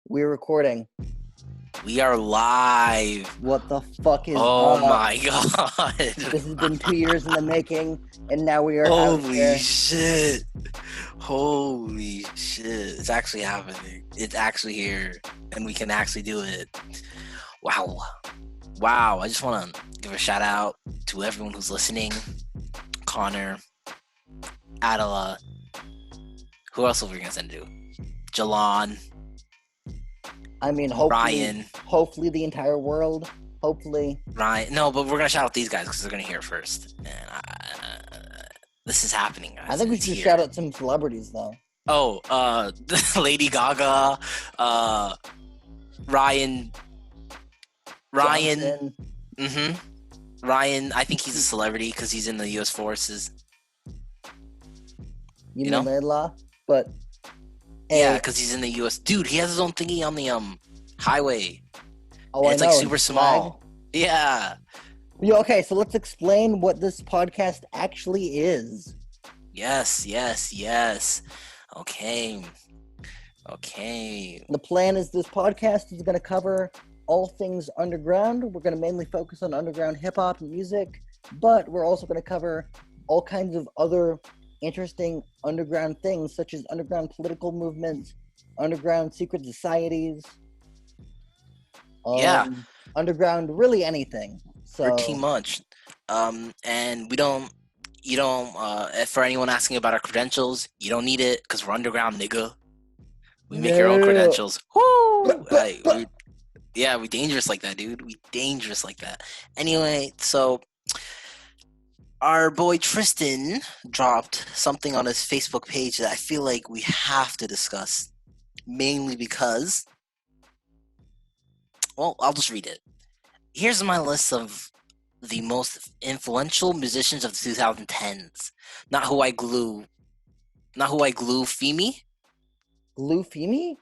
We're recording. We are live. What the fuck is Oh up? my god. This has been 2 years in the making, and now we are out Holy here. shit. Holy shit. It's actually happening. It's actually here. And we can actually do it. Wow. Wow. I just want to give a shout out to everyone who's listening. Connor. Adela. Who else are we going to send to? Jalon. I mean, Ryan. hopefully the entire world. Hopefully. Ryan. No, but we're going to shout out these guys because they're going to hear it first. And this is happening, guys. I think we should shout out some celebrities, though. Oh, Lady Gaga, Ryan. Johnson. Ryan, I think he's a celebrity because he's in the U.S. forces. You know? Laidlaw? But... Yeah, because he's in the U.S. Dude, he has his own thingy on the highway. Oh, and it's like super small. Flag. Yeah. Okay, so let's explain what this podcast actually is. Yes. Okay. The plan is this podcast is going to cover all things underground. We're going to mainly focus on underground hip-hop and music, but we're also going to cover all kinds of other interesting underground things, such as underground political movements, underground secret societies, underground really anything. So pretty much. And we don't. You don't. For anyone asking about our credentials, you don't need it because we're underground, nigga. We make your own credentials. Woo! We dangerous like that, dude. We dangerous like that. Anyway, so our boy Tristan dropped something on his Facebook page that I feel like we have to discuss, mainly because, well, I'll just read it. Here's my list of the most influential musicians of the 2010s. Not who I glue Femi. Glue Femi?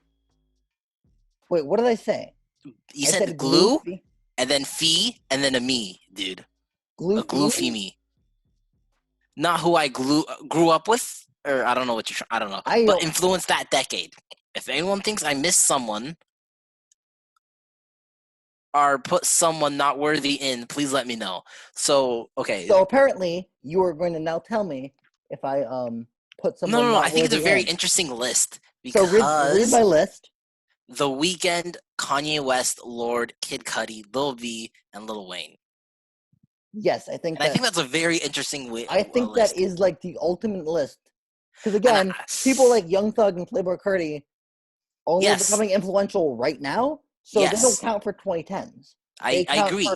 Wait, what did I say? You said glue and then fee and then a me, dude. Glue Femi. Not who I grew up with, or I don't know what I don't know. But influenced that decade. If anyone thinks I missed someone or put someone not worthy in, please let me know. So, okay. So apparently you are going to now tell me if I put someone. No. I think it's a very interesting list because so read my list. The Weeknd, Kanye West, Lorde, Kid Cudi, Lil V, and Lil Wayne. Yes, I think that's a very interesting way. I think that is like the ultimate list. Because again, people like Young Thug and Playboi Carti only becoming influential right now, so they don't count for 2010s. I agree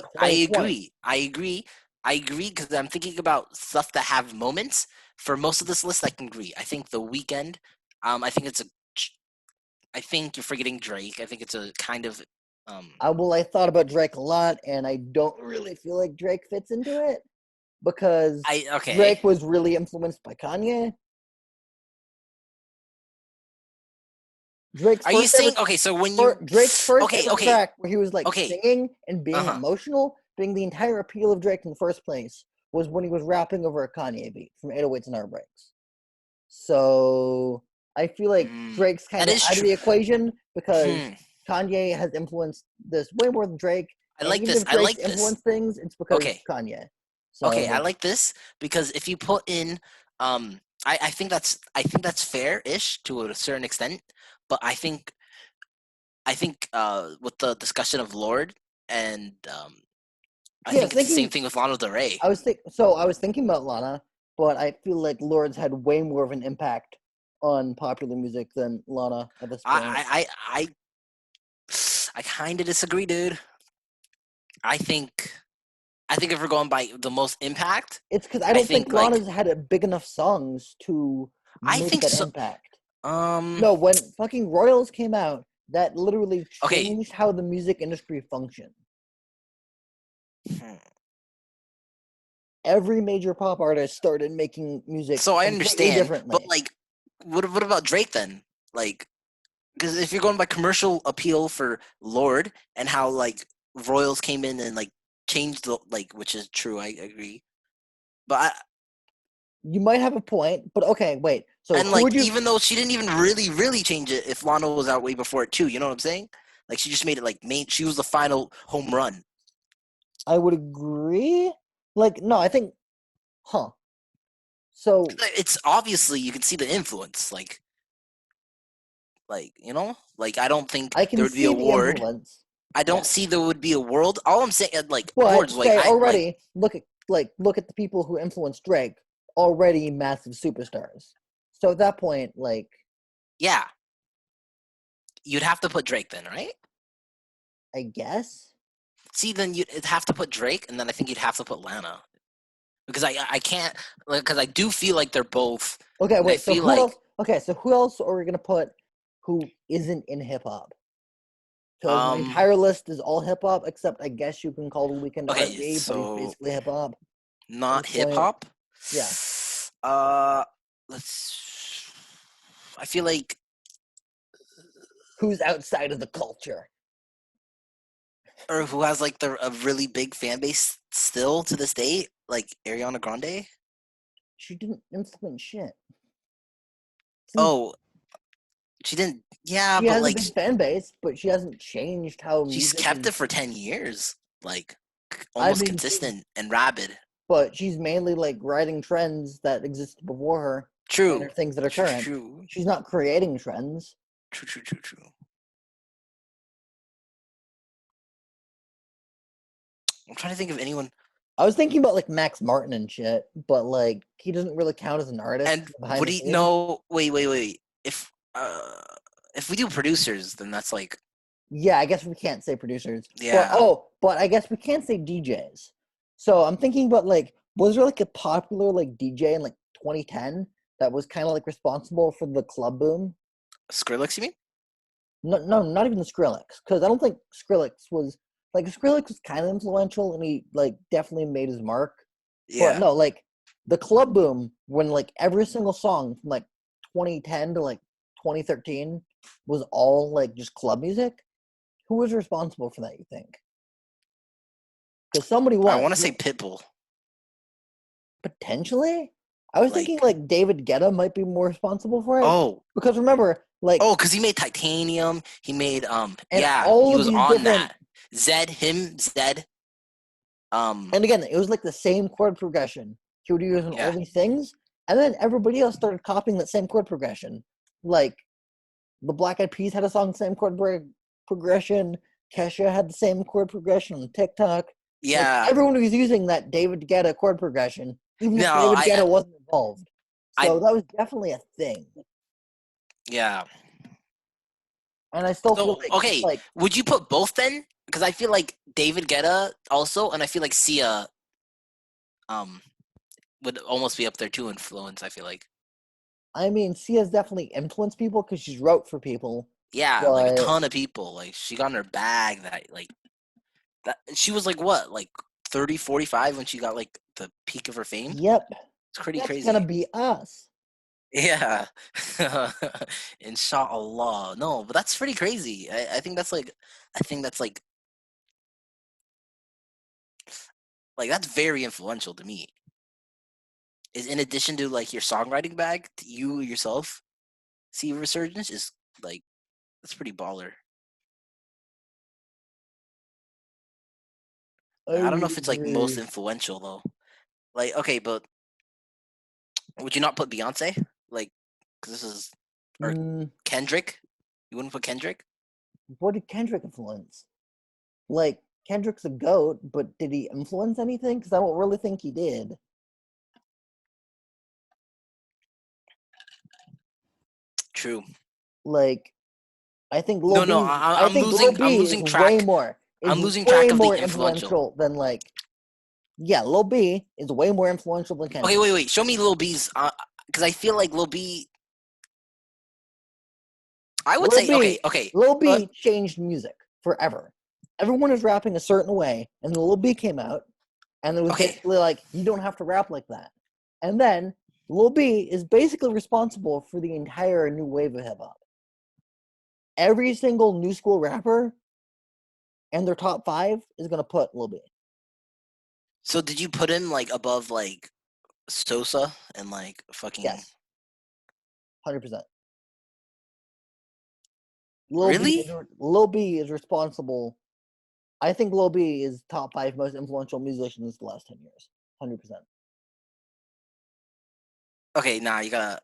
because I'm thinking about stuff that have moments. For most of this list, I can agree. I think The Weeknd. I think you're forgetting Drake. I think it's a kind of. I thought about Drake a lot, and I don't really feel like Drake fits into it because Drake was really influenced by Kanye. Drake's first track where he was like singing and being emotional, being the entire appeal of Drake in the first place was when he was rapping over a Kanye beat from 808s and Heartbreaks. So I feel like Drake's kind of out of the equation because Kanye has influenced this way more than Drake. I like this. I like this. Influenced things. It's because of Kanye. So, I like this because if you put in, I think that's fair-ish to a certain extent. But I think with the discussion of Lorde and I think it's the same thing with Lana Del Rey. I was thinking about Lana, but I feel like Lorde's had way more of an impact on popular music than Lana at this point. I kind of disagree, dude. I think if we're going by the most impact, it's because I don't think Lana's had a big enough songs to make that impact. No, when fucking Royals came out, that literally changed how the music industry functioned. Every major pop artist started making music. So I understand, but like, what about Drake then? Like, because if you're going by commercial appeal for Lorde and how like Royals came in and like changed the which is true, I agree. But you might have a point, but okay, wait. So and like, even though she didn't even really change it, if Lana was out way before it too, you know what I'm saying? Like, she just made it like main. She was the final home run. I would agree. Like, no, I think, So it's obviously you can see the influence. Like you know, like I don't think I can there would be see a the ward. influence. I don't see there would be a world. All I'm saying, like, But boards, like, say already, look at the people who influenced Drake, already massive superstars. So at that point, like, yeah, you'd have to put Drake then, right? I guess. See, then you'd have to put Drake, and then I think you'd have to put Lana, because I can't, because I do feel like they're both. Okay, wait. So who else? Okay, so who else are we gonna put who isn't in hip hop? Because my entire list is all hip hop, except I guess you can call The Weeknd R&B, but he's basically hip hop. Not hip hop. Yeah. Let's. I feel like who's outside of the culture, or who has like a really big fan base still to this day, like Ariana Grande. She didn't influence shit. Oh, she didn't. Yeah, she but has like a big fan base, but she hasn't changed how she's kept it for 10 years, like almost consistent and rabid. But she's mainly like riding trends that existed before her. True. And things that are current. True. She's not creating trends. True. I'm trying to think of anyone. I was thinking about like Max Martin and shit, but like he doesn't really count as an artist. And would he? No, wait. If we do producers, then that's like. Yeah, I guess we can't say producers. Yeah. But I guess we can't say DJs. So I'm thinking about like, was there like a popular like DJ in like 2010 that was kind of like responsible for the club boom? Skrillex, you mean? No, not even the Skrillex, because I don't think Skrillex was kind of influential, and he like definitely made his mark. Yeah. But no, like the club boom when like every single song from like 2010 to like 2013 was all like just club music. Who was responsible for that, you think? Because somebody was. I want to say Pitbull. Potentially? I was thinking like David Guetta might be more responsible for it. Oh. Because remember, like. Oh, because he made Titanium. He made, he was on that. Zed. And again, it was like the same chord progression he would use on all these things. And then everybody else started copying that same chord progression. Like, the Black Eyed Peas had a song, same chord progression. Kesha had the same chord progression on TikTok. Yeah. Like, everyone was using that David Guetta chord progression, even if David Guetta wasn't involved. So that was definitely a thing. Yeah. And I still feel like, would you put both then? Because I feel like David Guetta also, and I feel like Sia would almost be up there too, influence, I feel like. I mean, Sia's definitely influenced people because she's wrote for people. Yeah, like a ton of people. Like, she got in her bag that she was like what, like 30, 45 when she got like the peak of her fame? Yep. It's pretty crazy. That's gonna be us. Yeah. Inshallah. No, but that's pretty crazy. I think that's like that's very influential to me. Is in addition to like your songwriting bag, you yourself see a resurgence is like that's pretty baller. I don't know if it's like most influential though. Like, okay, but would you not put Beyonce? Like, cause this is or Kendrick. You wouldn't put Kendrick? What did Kendrick influence? Like, Kendrick's a GOAT, but did he influence anything? Because I don't really think he did. True. Like, I think Lil B. I'm losing track. Way more. I'm losing track of the influential than like. Yeah, Lil B is way more influential than Kendrick. Okay, wait. Show me Lil B's. Because I feel like Lil B. I would say okay. Lil B changed music forever. Everyone is rapping a certain way, and Lil B came out, and it was basically like, you don't have to rap like that. And then Lil B is basically responsible for the entire new wave of hip hop. Every single new school rapper and their top 5 is gonna put Lil B. So did you put him like above like Sosa and like fucking? Yes. 100%. Really? Lil B is responsible. I think Lil B is top 5 most influential musicians the last 10 years. 100%. Okay, nah, you gotta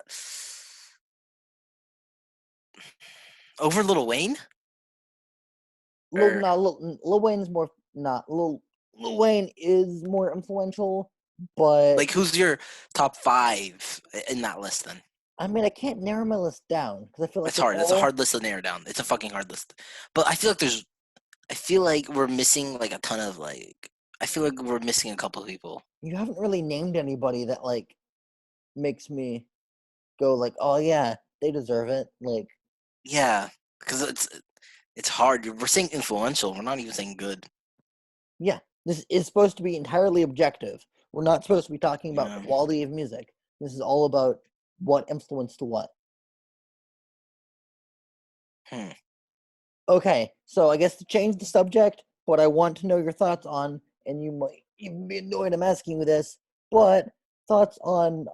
over Lil Wayne. Lil Wayne is more not Lil Wayne is more influential, but like, who's your top 5 in that list then? I mean, I can't narrow my list down because I feel like It's hard. It's a hard list to narrow down. It's a fucking hard list. But I feel like we're missing like a ton of like. I feel like we're missing a couple of people. You haven't really named anybody that like makes me go like, oh yeah, they deserve it. Like, yeah, because it's hard. We're saying influential. We're not even saying good. Yeah, this is supposed to be entirely objective. We're not supposed to be talking about Yeah. quality of music. This is all about what influenced what. Okay, so I guess to change the subject, what I want to know your thoughts on, and you might even be annoyed I'm asking you this, but thoughts on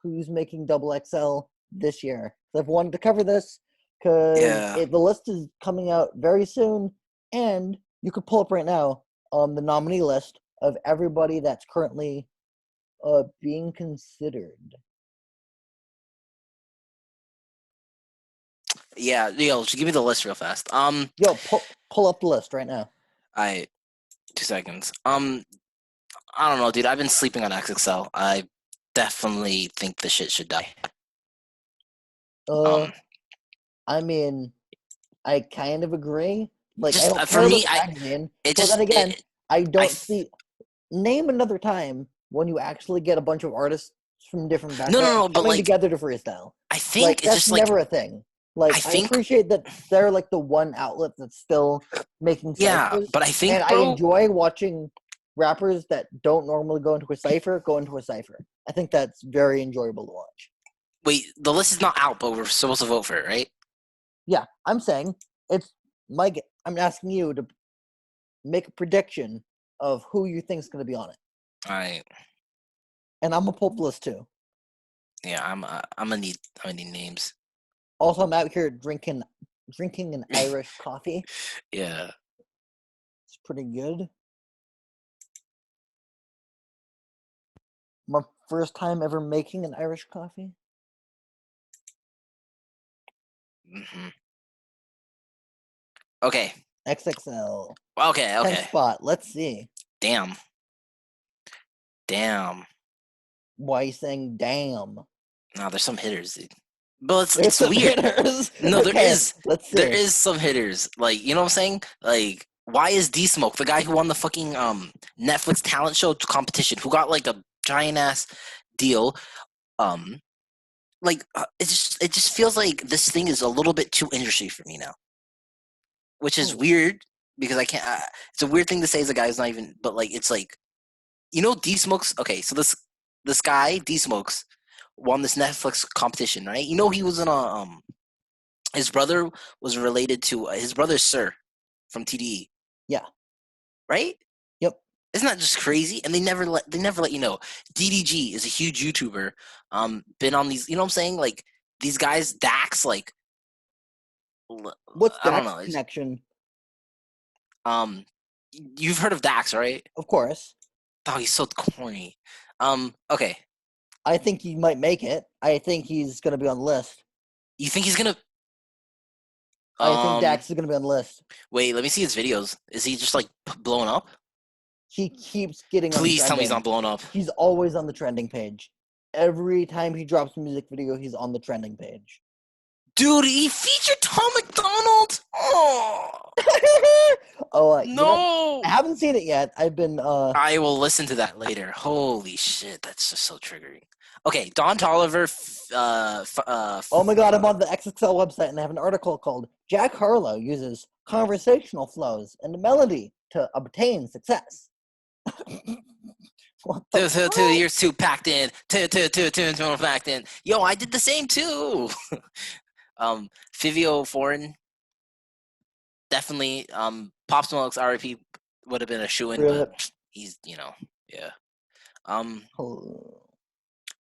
who's making Double XL this year. I've wanted to cover this because the list is coming out very soon, and you could pull up right now the nominee list of everybody that's currently being considered. Yeah, just give me the list real fast. Yo, pull up the list right now. 2 seconds. I don't know, dude. I've been sleeping on XXL. I definitely think the shit should die. I mean, I kind of agree. Like, just, I don't for care me, about the magazine. it But just then again, I don't th- see. Name another time when you actually get a bunch of artists from different backgrounds no, but coming like, together to freestyle. I Like, think it's that's just like never a thing. Like, I I think appreciate that they're like the one outlet that's still making yeah, ciphers, but I and think, I bro, enjoy watching rappers that don't normally go into a cipher go into a cipher. I think that's very enjoyable to watch. wait, the list is not out, but we're supposed to vote for it, right? Yeah, I'm saying it's Mike. I'm asking you to make a prediction of who you think is going to be on it. All right. And I'm gonna pull up the list too. Yeah, I'm gonna need names. Also, I'm out here drinking an Irish coffee. Yeah. It's pretty good. My first time ever making an Irish coffee. Okay. XXL. Okay. 10th spot. Let's see. Damn. Why are you saying damn? No, there's some hitters, dude. But There's it's some weird. hitters. No, Okay, there is. let's see. There is some hitters. Like, you know what I'm saying? Like, why is D Smoke, the guy who won the fucking Netflix talent show competition, who got like a giant ass deal, like it just feels like this thing is a little bit too industry for me now, which is weird because I can't. It's a weird thing to say as a guy who's not even. But like, it's like, D Smokes. Okay, so this guy D Smokes won this Netflix competition, right? He was in a his brother was related to his brother Sir from TDE. Yeah. Right? Yep. Isn't that just crazy? And they never let you know. DDG is a huge YouTuber. Been on these, you know what I'm saying? Like these guys, Dax, like What's I don't Dax's know. connection? You've heard of Dax, right? Of course. Oh, he's so corny. Okay. I think he might make it. I think he's gonna be on the list. You think he's gonna? I think Dax is gonna be on the list. Wait, let me see his videos. Is he just like blowing up? He keeps getting Please on tell me he's trending. not blowing up. He's always on the trending page. Every time he drops a music video, he's on the trending page. Dude, he featured Tom McDonald. Oh, oh no! I haven't seen it yet. I've been. I will listen to that later. Holy shit, that's just so triggering. Okay, Don Tolliver. Oh my god, I'm on the XXL website and they have an article called "Jack Harlow uses conversational flows and melody to obtain success." What the 2 years too packed in. Two packed in. Yo, I did the same too. Fivio Foreign. Definitely. Pop Smoke's RIP would have been a shoo-in, but he's, yeah.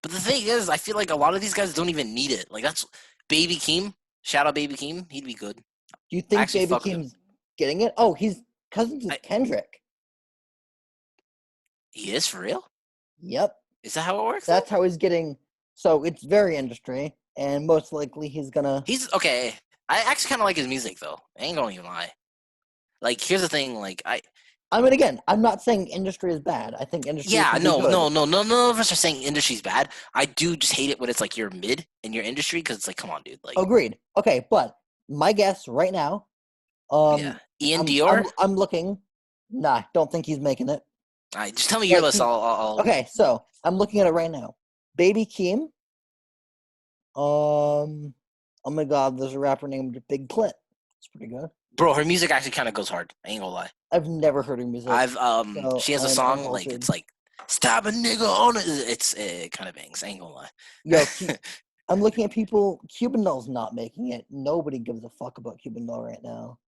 But the thing is, I feel like a lot of these guys don't even need it. Like that's Baby Keem. Shout out Baby Keem. He'd be good. Do you think Baby Keem's getting it? Oh, he's cousins with Kendrick. He is for real? Yep. Is that how it works? That's how he's getting. So it's very industry, and most likely he's gonna. He's okay. I actually kind of like his music though. I ain't gonna even lie. Like, here's the thing. Like, I mean, again, I'm not saying industry is bad. I think industry. Yeah, no. None of us are saying industry's bad. I do just hate it when it's like you're mid in your industry because it's like, come on, dude. Like, agreed. Okay, but my guess right now. Yeah. Ian Dior. I'm looking. Nah, don't think he's making it. All right, just tell me your list. I'll. Okay, so I'm looking at it right now. Baby Keem. Oh my God, there's a rapper named Big Clit. It's pretty good. Bro, her music actually kind of goes hard. I ain't gonna lie. I've never heard her music. She has a song like it's like "Stab a nigga on it." It kind of bangs. I ain't gonna lie. Yo, I'm looking at people. Cuban Doll's not making it. Nobody gives a fuck about Cuban Doll right now.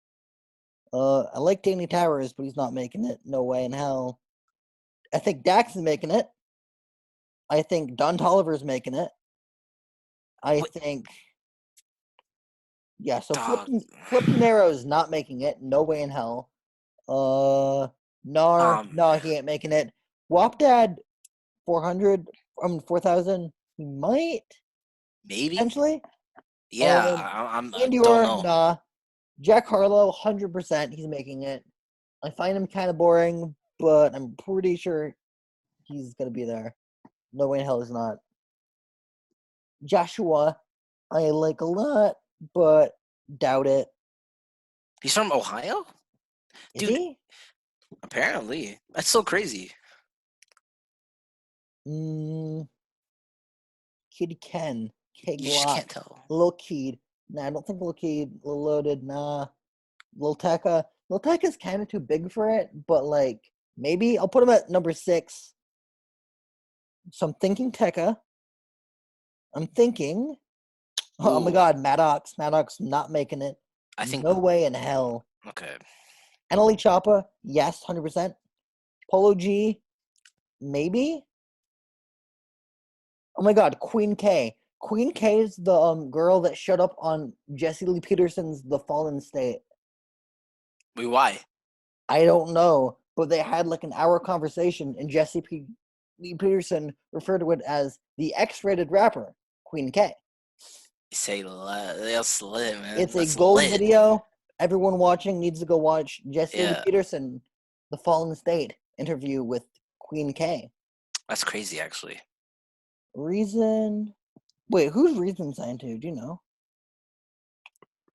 I like Danny Towers, but he's not making it. No way in hell. I think Dax is making it. I think Don Toliver's making it. I think. Yeah, so Flip Nero is not making it. No way in hell. No, he ain't making it. Wop Dad, 4,000. He might. Maybe. Potentially. Yeah, I don't know. Nah. Jack Harlow, 100%. He's making it. I find him kind of boring, but I'm pretty sure he's gonna be there. No way in hell he's not. Joshua, I like a lot, but doubt it. He's from Ohio? Is he? Apparently. That's so crazy. Kid Ken. K-Glock. You just can't tell. Lil Keed. Nah, I don't think Lil Keed. Lil Loaded. Nah. Lil Tecca. Lil Tecca's kind of too big for it, but like, maybe. I'll put him at number 6. So I'm thinking Tecca. I'm thinking. Oh my God, Maddox. Maddox not making it. I think no way in hell. Okay. Annalie Choppa, yes, 100%. Polo G, maybe. Oh my God, Queen K. Queen K is the girl that showed up on Jesse Lee Peterson's The Fallen State. Wait, why? I don't know, but they had like an hour conversation, and Jesse Lee Peterson referred to it as the X-rated rapper, Queen K. Say that's lit, man. It's a gold video. Everyone watching needs to go watch Jesse Lee Peterson, The Fallen State interview with Queen K. That's crazy, actually. Reason. Wait, who's Reason signed to? Do you know?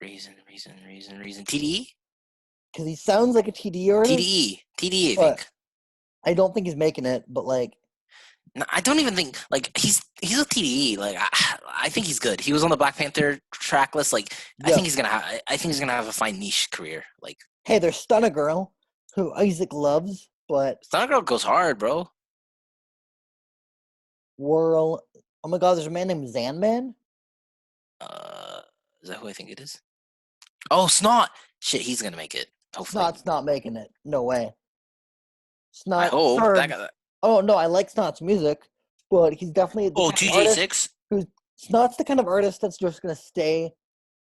Reason. TDE? Because he sounds like a TDE artist. TDE, I think. I don't think he's making it, but like. No, I don't even think like he's a TDE. Like I think he's good. He was on the Black Panther track list. Like I think he's gonna have a fine niche career. Like, hey, there's Stunna Girl, who Isaac loves, but Stunna Girl goes hard, bro. Whirl. Oh my God, there's a man named Zanman. Is that who I think it is? Oh, Snot. Shit, he's gonna make it. Hopefully. Snot's not making it. No way. Snot. I hope. Oh no, I like Snot's music, but he's definitely the TJ6. Snot's the kind of artist that's just gonna stay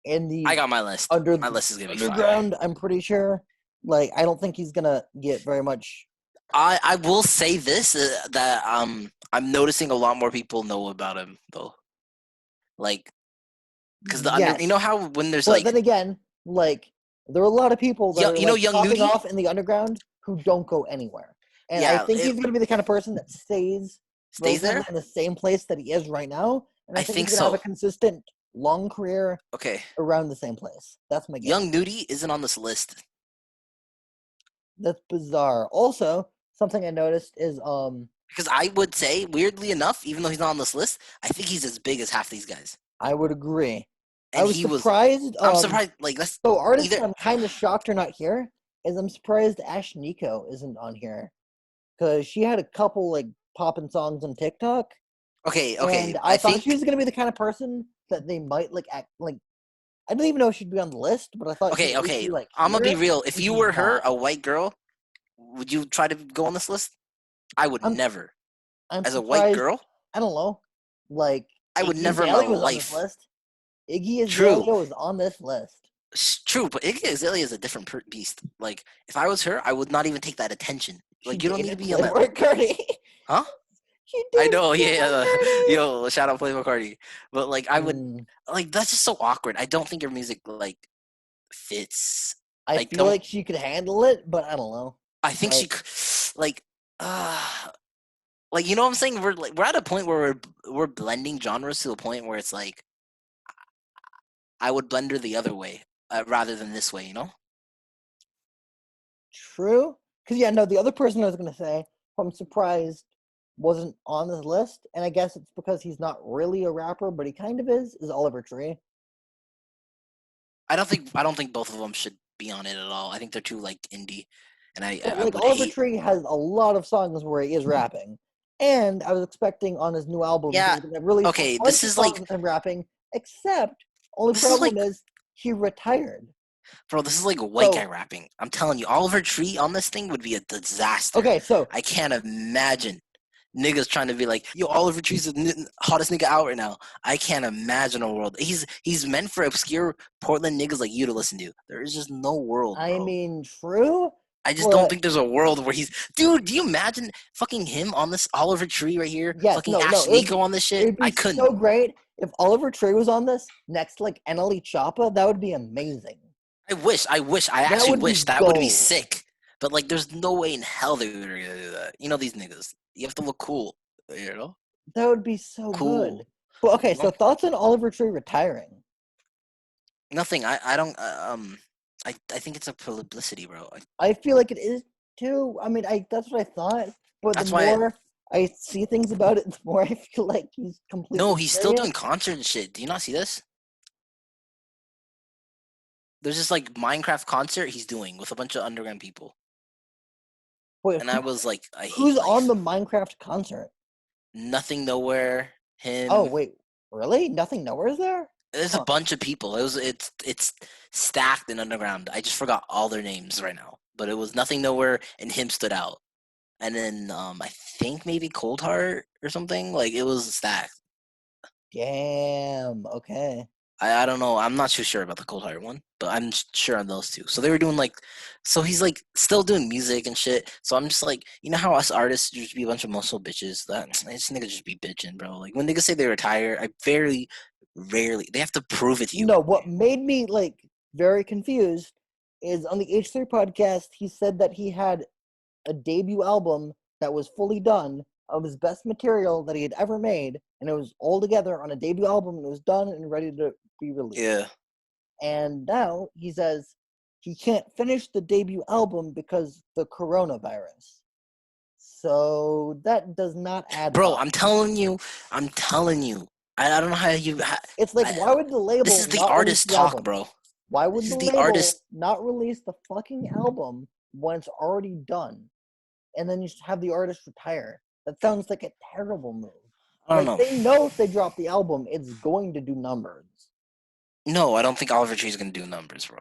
in the. I got my list. My list is gonna be underground. I'm pretty sure. Like, I don't think he's gonna get very much. I will say this that I'm noticing a lot more people know about him though. Like, because you know how when there's then again, like there are a lot of people that are Young popping Nudie? off in the underground who don't go anywhere. And I think he's going to be the kind of person that stays there in the same place that he is right now. And I think he's so. Going to have a consistent, long career. Around the same place. That's my guess. Young Nudie isn't on this list. That's bizarre. Also, something I noticed is because I would say, weirdly enough, even though he's not on this list, I think he's as big as half these guys. I would agree. And I was surprised. I'm surprised. Like, that's so artists I'm kind of shocked are not here. Is I'm surprised Ash Nico isn't on here. Because she had a couple, like, poppin' songs on TikTok. Okay. And I thought she was going to be the kind of person that they might, like, act like. I don't even know if she'd be on the list, but I thought. Okay. Be, like, I'm going to be real. If you were her, a white girl, would you try to go on this list? I would never. As a white girl? I don't know. Like I would Iggy never in my Azalea was on this life. list. Iggy True. Azalea was on this list. It's true, but Iggy Azalea is a different beast. Like, if I was her, I would not even take that attention. Like, you don't need to be on that. Playboy Cardi. Huh? She I did. know, yeah. Yo, shout out Playboy Cardi. But like, I would like that's just so awkward. I don't think your music like fits. I feel like she could handle it, but I don't know. I think she like you know what I'm saying? We're at a point where we're blending genres to a point where it's like I would blend her the other way rather than this way, you know? True. Because yeah, no, the other person I was gonna say, who I'm surprised wasn't on this list, and I guess it's because he's not really a rapper, but he kind of is Oliver Tree. I don't think both of them should be on it at all. I think they're too like indie, and I like would Oliver Tree has a lot of songs where he is rapping, and I was expecting on his new album he's gonna release a bunch of songs with him rapping. Except only problem is he retired. Bro, this is like a white guy rapping. I'm telling you, Oliver Tree on this thing would be a disaster. Okay, so I can't imagine niggas trying to be like, yo, Oliver Tree's the hottest nigga out right now. I can't imagine a world. He's meant for obscure Portland niggas like you to listen to. There is just no world, bro. I mean, true. I just don't think there's a world where dude, do you imagine fucking him on this Oliver Tree right here? Yes, fucking Ash Nico on this shit? I couldn't. So great if Oliver Tree was on this next to like Anneli Choppa. That would be amazing. I actually wish that would be sick. But like, there's no way in hell they would do that. You know these niggas. You have to look cool. You know. That would be so good. Well, okay, so thoughts on Oliver Tree retiring? Nothing. I don't. I think it's a publicity, bro. I feel like it is too. I mean, that's what I thought. But the more I see things about it, the more I feel like he's completely. No, he's still doing concert and shit. Do you not see this? There's this like Minecraft concert he's doing with a bunch of underground people. Wait, and I was like, who's on the Minecraft concert? Nothing Nowhere. Him. Oh wait, really? Nothing Nowhere is there? There's a bunch of people. It's stacked in underground. I just forgot all their names right now. But it was Nothing Nowhere and him stood out. And then I think maybe Cold Heart or something. Like it was stacked. Damn. Okay. I don't know. I'm not too sure about the Cold Heart one, but I'm sure on those two. So they were doing like, so he's like still doing music and shit. So I'm just like, you know how us artists just be a bunch of muscle bitches. That this nigga just be bitching, bro. Like when niggas say they retire, I very rarely they have to prove it to you. No, what made me like very confused is on the H3 podcast, he said that he had a debut album that was fully done of his best material that he had ever made, and it was all together on a debut album, and it was done and ready to be released. Yeah. And now he says he can't finish the debut album because the coronavirus. So that does not add Bro, up. I'm telling you. I don't know how you. It's like, why would the label? This is the artist talk, album? Bro. Why would the label not release the fucking album when it's already done, and then you just have the artist retire? That sounds like a terrible move. I don't know. They know if they drop the album, it's going to do numbers. No, I don't think Oliver Tree's going to do numbers, bro.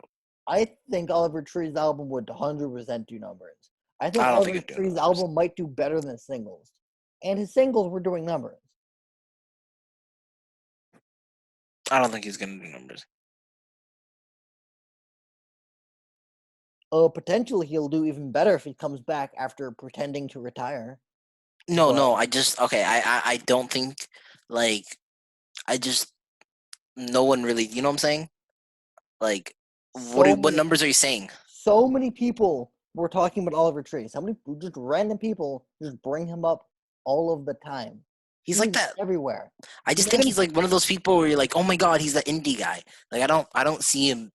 I think Oliver Tree's album would 100% do numbers. I think Oliver Tree's album might do better than his singles. And his singles were doing numbers. I don't think he's going to do numbers. Potentially he'll do even better if he comes back after pretending to retire. No, I don't think, like, no one really, you know what I'm saying? Like, what numbers are you saying? So many people were talking about Oliver Tree. So many just random people just bring him up all of the time. He's like that everywhere. I just think he's like one of those people where you're like, oh my god, he's the indie guy. Like I don't see him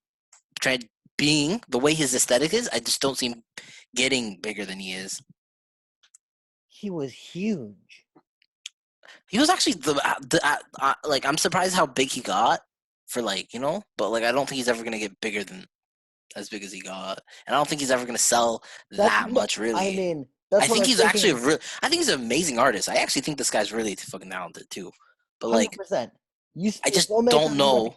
being the way his aesthetic is. I just don't see him getting bigger than he is. He was huge. He was actually like, I'm surprised how big he got for, like, you know, but like I don't think he's ever gonna get bigger than as big as he got, and I don't think he's ever gonna sell that much. Really, I mean, I think he's actually I think he's an amazing artist. I actually think this guy's really fucking talented too. But like, 100%. I just don't know.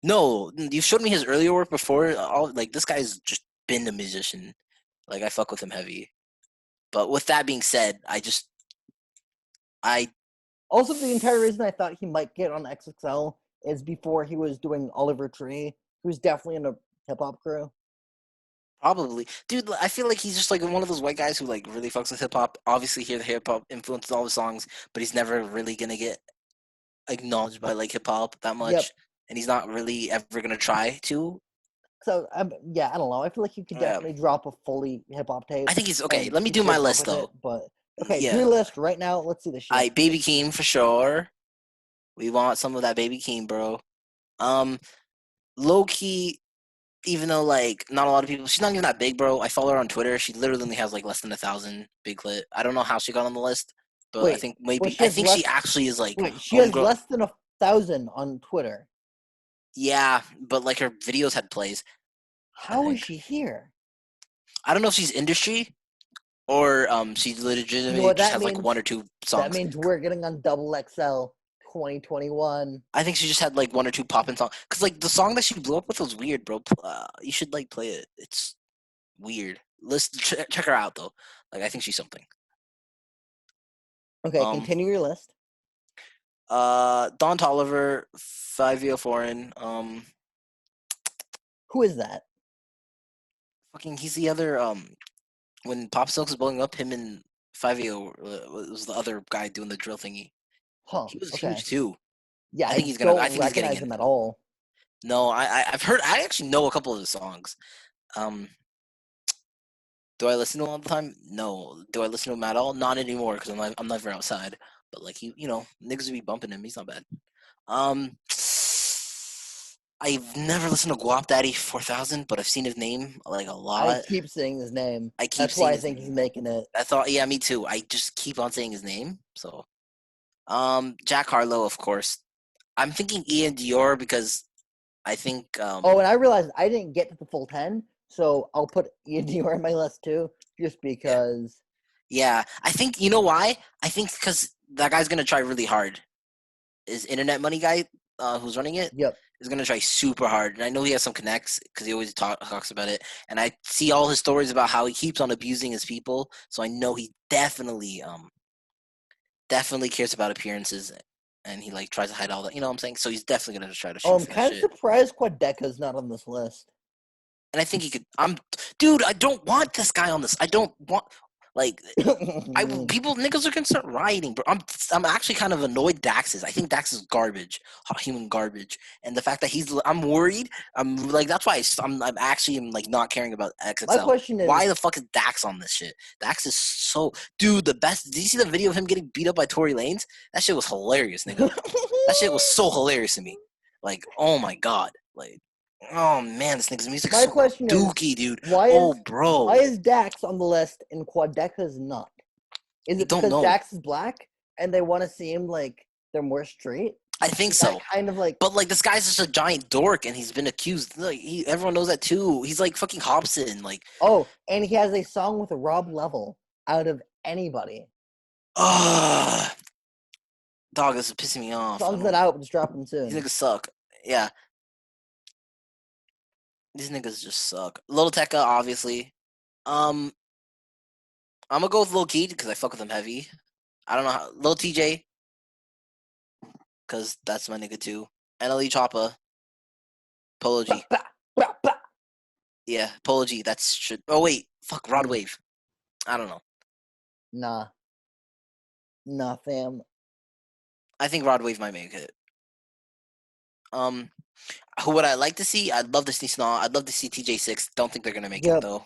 No, you showed me his earlier work before. Like this guy's just been a musician. Like I fuck with him heavy. But with that being said, I Also, the entire reason I thought he might get on XXL is before he was doing Oliver Tree, who's definitely in a hip hop crew. Probably, dude. I feel like he's just like one of those white guys who like really fucks with hip hop. Obviously, hear the hip hop influences all the songs, but he's never really gonna get acknowledged by like hip hop that much, Yep. and he's not really ever gonna try to. So yeah, I don't know. I feel like he could Yeah, definitely drop a fully hip hop tape, I think he's okay. and Let me do people my would fuck list with it. though. But okay, do Yeah, your list right now. Let's see the shit. Baby Keem for sure. We want some of that Baby Keem, bro. Um, Low key, even though like not a lot of people, she's not even that big, bro. I follow her on Twitter. She literally only has like less than 1,000 big clit. I don't know how she got on the list, but Wait, I think she actually is like she has homegrown. less than 1,000 on Twitter. Yeah, but like her videos had plays. How is she here? I don't know if she's industry or she legitimately You know what just that has like means? one or two That songs. means we're getting on Double XL 2021. I think she just had like one or two poppin' songs. Cause like the song that she blew up with was weird, bro. You should like play it. It's weird. Check her out though. Like I think she's something. Okay, continue your list. Don Toliver, 5 Year Foreign. Who is that? Fucking, he's the other. When Pop Smoke was blowing up, him and 5 Year was the other guy doing the drill thingy. Huh. He was Okay. huge too. Yeah, I think he's gonna. I don't think he's getting recognize in. him at all. No, I've heard. I actually know a couple of his songs. Um, do I listen to him all the time? No. Do I listen to him at all? Not anymore because I'm never outside. But like niggas would be bumping him. He's not bad. Um, I've never listened to Guap Daddy 4000, but I've seen his name like a I lot. keep saying his name. I keep That's why seeing I his think he's name. making it. I thought, yeah, me too. I just keep on saying his name. So, Jack Harlow, of course. I'm thinking Ian Dior because I think. Oh, and I realized I didn't get to the full 10, so I'll put Ian Dior on my list too, just because. Yeah, I think you know why. I think because that guy's gonna try really hard. Is Internet Money guy, who's running it, Yep. is gonna try super hard, and I know he has some connects because he always talks about it. And I see all his stories about how he keeps on abusing his people, so I know he definitely cares about appearances, and he like tries to hide all that. You know what I'm saying? So he's definitely gonna try to Oh, shoot I'm for that kind of shit. surprised Quadeca's not on this list. And I think he could. Dude. I don't want this guy on this. I don't want like. People niggas are gonna start rioting, bro. I'm actually kind of annoyed Dax is. I think Dax is garbage, human garbage, and the fact that I'm worried. I'm like that's why I'm actually like not caring about XXL. My question is, why the fuck is Dax on this shit? Dax is so dude the best. Did you see the video of him getting beat up by Tory Lanez? That shit was hilarious, nigga. That shit was so hilarious to me. Like oh my god, like. Oh man, this nigga's music's so dookie, dude. Bro. Why is Dax on the list and Quadeca's not? Is it because Dax is black and they want to see him like they're more straight? I think so. Kind of like, but like this guy's just a giant dork, and he's been accused. Like everyone knows that too. He's like fucking Hobson. Like and he has a song with Rob Level out of anybody. Dog, this is pissing me off. Song's not out, but it's dropping soon. These niggas suck. Yeah, these niggas just suck. Lil Tecca, obviously. I'm gonna go with Lil Keed because I fuck with him heavy. I don't know how Lil TJ because that's my nigga too. NLE Choppa, Polo G. Yeah, Polo G. That's shit. Oh wait, fuck Rod Wave. I don't know. Nah, fam. I think Rod Wave might make it. Who would I like to see? I'd love to see Snaw. I'd love to see TJ6. Don't think they're gonna make it though.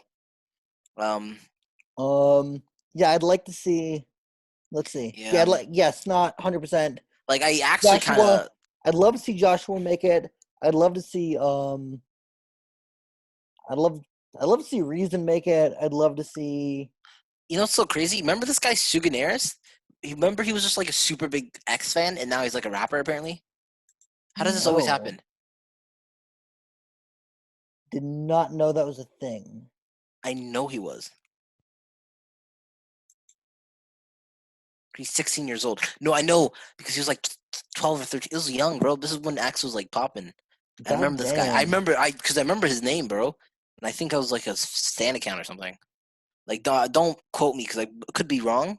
Yeah, I'd like to see. Let's see. Yeah, Snot, 100%. Like I actually kind of. I'd love to see Joshua make it. I'd love to see. I'd love to see Reason make it. I'd love to see. You know, it's so crazy. Remember this guy Suganeris? Remember he was just like a super big X fan, and now he's like a rapper apparently. How does this always happen? Did not know that was a thing. I know he was. He's 16 years old. No, I know because he was like 12 or 13. It was young, bro. This is when X was like popping. I remember this guy. I remember his name, bro. And I think I was like a Stan account or something. Like, don't quote me because I could be wrong,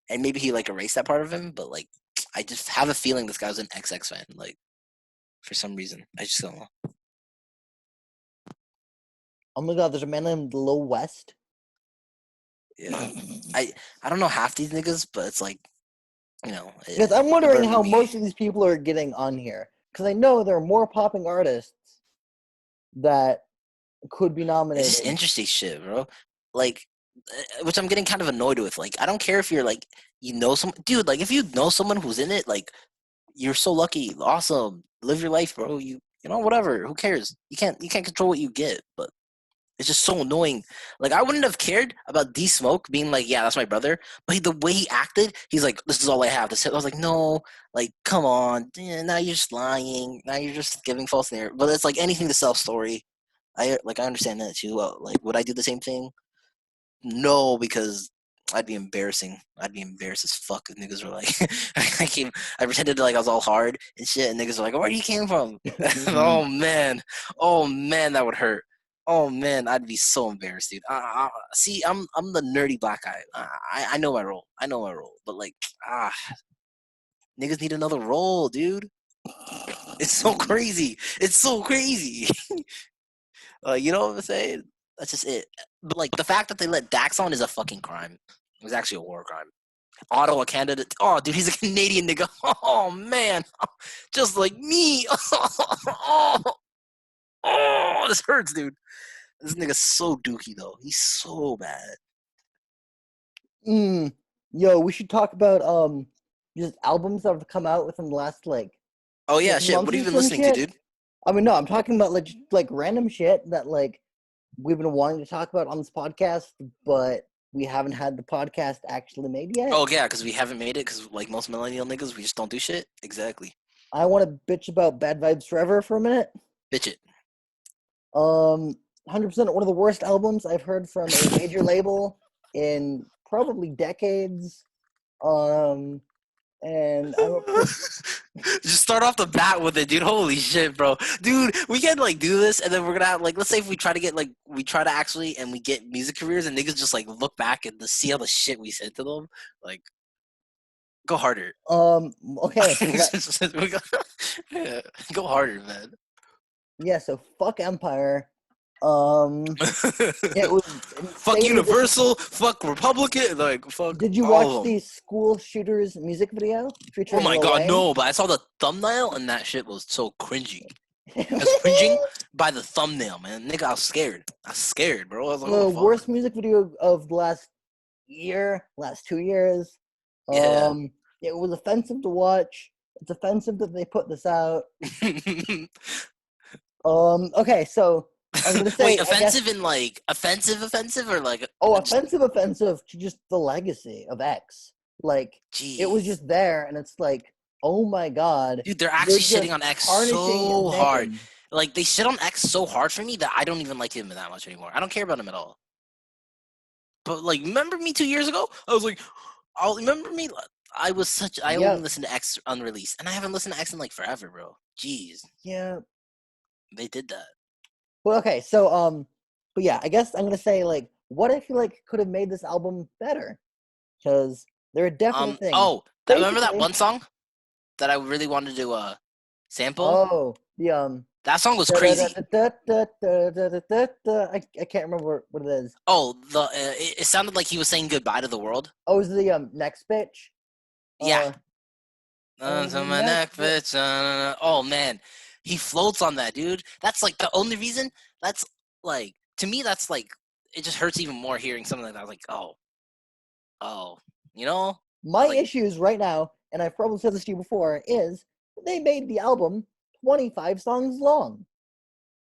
and maybe he like erased that part of him. But like, I just have a feeling this guy was an XX fan. Like, for some reason, I just don't know. Oh my god, there's a man named Lil West. Yeah, I don't know half these niggas, but it's like, you know. Because I'm wondering how most of these people are getting on here. Because I know there are more popping artists that could be nominated. It's just interesting shit, bro. Like, which I'm getting kind of annoyed with. Like, I don't care if you're like, you know, dude. Like, if you know someone who's in it, like, you're so lucky, awesome. Live your life, bro. You know, whatever. Who cares? You can't control what you get, but it's just so annoying. Like, I wouldn't have cared about D Smoke being like, yeah, that's my brother. But the way he acted, he's like, this is all I have. I was like, no, like, come on. Now you're just lying. Now you're just giving false narrative. But it's like anything to sell story. I understand that too. Like, would I do the same thing? No, because I'd be embarrassing. I'd be embarrassed as fuck if niggas were like, I pretended like I was all hard and shit, and niggas were like, where you came from? Oh man, that would hurt. Oh man, I'd be so embarrassed, dude. See, I'm the nerdy black guy. I know my role. But like, niggas need another role, dude. It's so crazy. You know what I'm saying? That's just it. But like the fact that they let Dax on is a fucking crime. It was actually a war crime. Ottawa candidate. Oh, dude, he's a Canadian nigga. Oh man, just like me. Oh, this hurts, dude. This nigga's so dookie though. He's so bad. Yo, we should talk about just albums that have come out within the last like. Oh yeah, shit. What have you been listening to, dude? I mean, no, I'm talking about like random shit that like we've been wanting to talk about on this podcast, but we haven't had the podcast actually made yet. Oh yeah, because we haven't made it because like most millennial niggas, we just don't do shit. Exactly. I want to bitch about Bad Vibes Forever for a minute. Bitch it. 100% one of the worst albums I've heard from a major label in probably decades. And I'm just start off the bat with it, dude. Holy shit, bro. Dude, we can like do this and then we're gonna have like, let's say if we try to actually and we get music careers and niggas just like look back and see all the shit we said to them. Like, go harder. Okay. Yeah, go harder, man. Yeah, so fuck Empire. It was fuck Universal, fuck Republican, like fuck. Did you watch the School Shooters music video? Oh my god, no! But I saw the thumbnail and that shit was so cringy. I was cringing by the thumbnail, man. Nigga, I was scared, bro. I was like, the worst music video of the last 2 years. Yeah. It was offensive to watch. It's offensive that they put this out. Okay, so I was gonna say, wait, offensive in like offensive or like offensive to just the legacy of X. Like, jeez. It was just there, and it's like, oh my god, dude, they're actually shitting on X so hard. Like, they shit on X so hard for me that I don't even like him that much anymore. I don't care about him at all. But like, remember me 2 years ago? I was like, remember me. I only listened to X unreleased, and I haven't listened to X in like forever, bro. Jeez. Yeah. They did that. Well, okay, so but yeah, I guess I'm gonna say like, what I feel like could have made this album better, because there are definitely things. Oh, remember that one song that I really wanted to sample? Oh, the that song was crazy. I can't remember what it is. Oh, it sounded like he was saying goodbye to the world. Oh, it was the next bitch? Yeah. To my neck, bitch. Oh man, he floats on that, dude. That's like the only reason. That's like, to me, that's like, it just hurts even more hearing something like that. I was like, oh, you know. My issues right now, and I've probably said this to you before, is they made the album 25 songs long.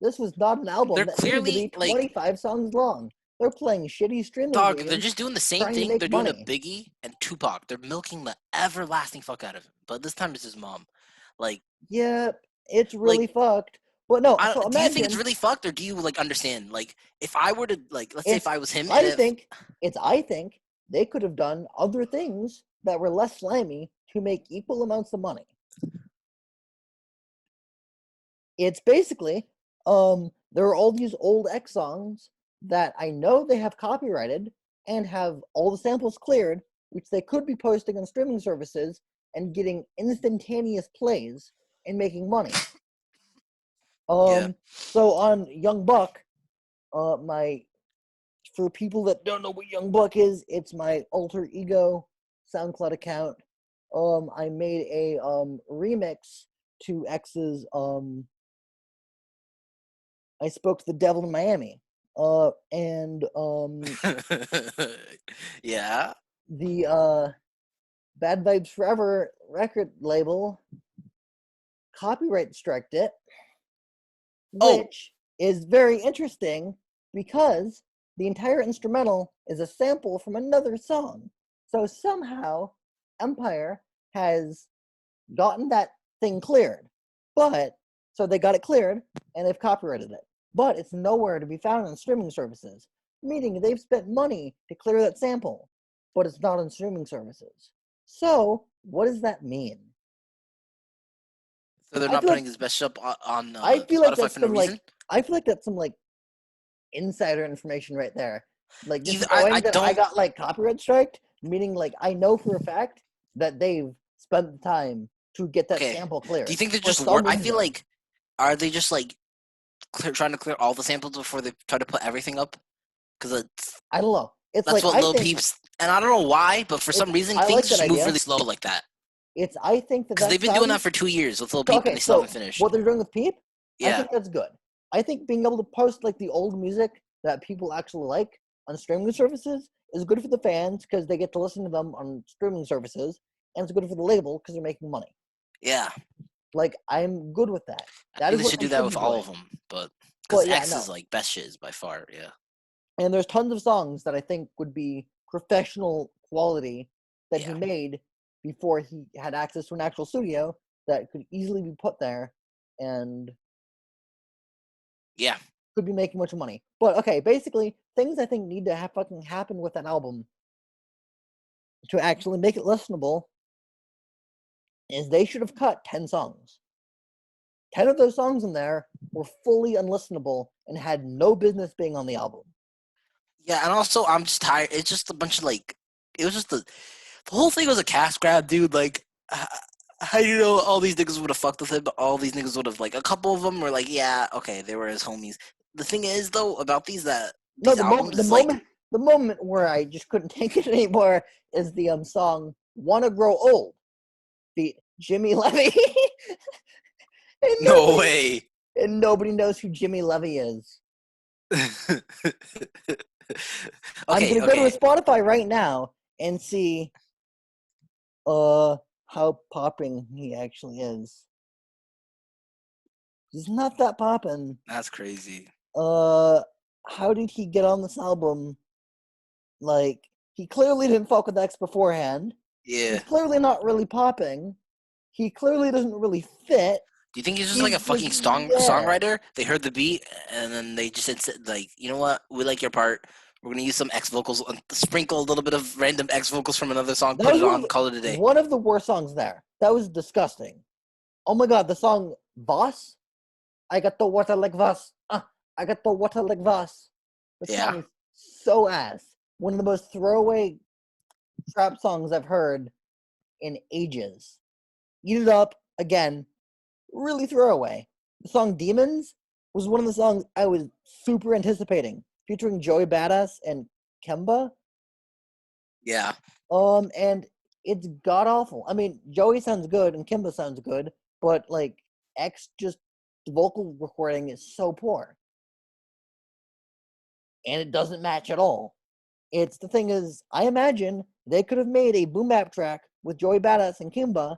This was not an album that needed to be 25 songs long. They're playing shitty streaming games. They're just doing the same thing. They're doing a Biggie and Tupac. They're milking the everlasting fuck out of him. But this time it's his mom. Like, yeah, it's really fucked. But no, so do you think it's really fucked, or do you like understand? Like, if I were to let's say if I was him, I think they could have done other things that were less slimy to make equal amounts of money. It's basically there are all these old X songs that I know they have copyrighted and have all the samples cleared, which they could be posting on streaming services and getting instantaneous plays and making money. So on Young Buck, for people that don't know what Young Buck is, it's my alter ego SoundCloud account. I made a remix to X's I Spoke to the Devil in Miami. Yeah. The Bad Vibes Forever record label copyright striked it, which is very interesting because the entire instrumental is a sample from another song. So somehow Empire has gotten that thing cleared. So they got it cleared and they've copyrighted it. But it's nowhere to be found on streaming services, meaning they've spent money to clear that sample, but it's not on streaming services. So what does that mean? So they're not putting his best shit up on Spotify for no reason? I feel like that's some insider information right there. Like just I got copyright striked, meaning I know for a fact that they've spent the time to get that sample cleared. Do you think they're just I feel like, are they just trying to clear all the samples before they try to put everything up? Because I don't know. That's what Lil Peeps, and I don't know why, but for some reason things just move really slow like that. I think because they've been doing that for 2 years with Lil Peep, and they still haven't finished. What they're doing with Peep, I think that's good. I think being able to post the old music that people actually like on streaming services is good for the fans because they get to listen to them on streaming services, and it's good for the label because they're making money. Yeah. I'm good with that. I think they should do that with all of them, but because X is best shit is by far, yeah. And there's tons of songs that I think would be professional quality that he made before he had access to an actual studio that could easily be put there and could be making much money. But okay, basically things I think need to fucking happen with an album to actually make it listenable is they should have cut 10 songs. 10 of those songs in there were fully unlistenable and had no business being on the album. Yeah, and also I'm just tired. It's just a bunch of it was just the whole thing was a cash grab, dude. How do you know all these niggas would have fucked with him? But all these niggas would have a couple of them were yeah, okay, they were his homies. The thing is though about the moment where I just couldn't take it anymore is the song "Wanna Grow Old," the Jimmy Levy. No way. And nobody knows who Jimmy Levy is. I'm gonna go to Spotify right now and see how popping he actually is. He's not that popping. That's crazy. How did he get on this album? He clearly didn't fuck with X beforehand. Yeah. He's clearly not really popping. He clearly doesn't really fit. Do you think he's just a fucking songwriter? They heard the beat and then they just said you know what? We like your part. We're gonna use some X vocals, sprinkle a little bit of random X vocals from another song, put it on, call it a day. One of the worst songs there. That was disgusting. Oh my god, the song Voss? I got the water like Voss. I got the water like Voss. The song is so ass. One of the most throwaway trap songs I've heard in ages. Eat It Up, again, really throwaway. The song Demons was one of the songs I was super anticipating, featuring Joey Badass and Kemba. Yeah. And it's god awful. I mean, Joey sounds good and Kemba sounds good, but X the vocal recording is so poor. And it doesn't match at all. The thing is, I imagine they could have made a boom bap track with Joey Badass and Kimba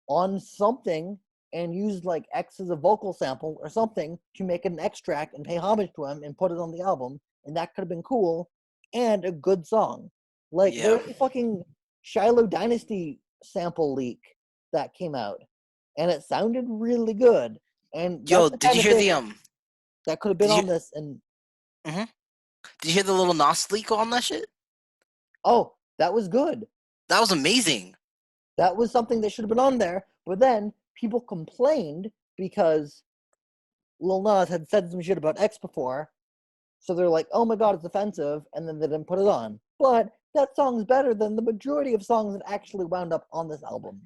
on something and used X as a vocal sample or something to make it an X track and pay homage to him and put it on the album, and that could have been cool and a good song. There's a fucking Shiloh Dynasty sample leak that came out, and it sounded really good. And did you hear that could have been on this? And did you hear the little Nas leak on that shit? Oh, that was good. That was amazing. That was something that should have been on there, but then people complained because Lil Nas had said some shit about X before, so they're like, oh my god, it's offensive, and then they didn't put it on. But that song's better than the majority of songs that actually wound up on this album.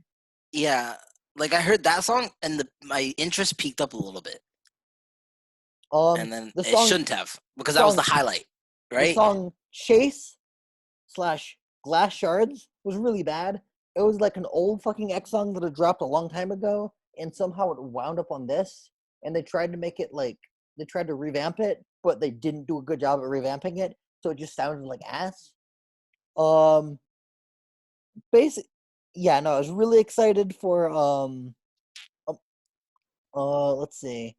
Yeah, like I heard that song and my interest peaked up a little bit. And then it shouldn't have, because that was the highlight, right? The song Chase/Glass Shards was really bad. It was like an old fucking X song that had dropped a long time ago, and somehow it wound up on this. And they tried to make it they tried to revamp it, but they didn't do a good job at revamping it, so it just sounded like ass. Yeah, no, I was really excited for let's see.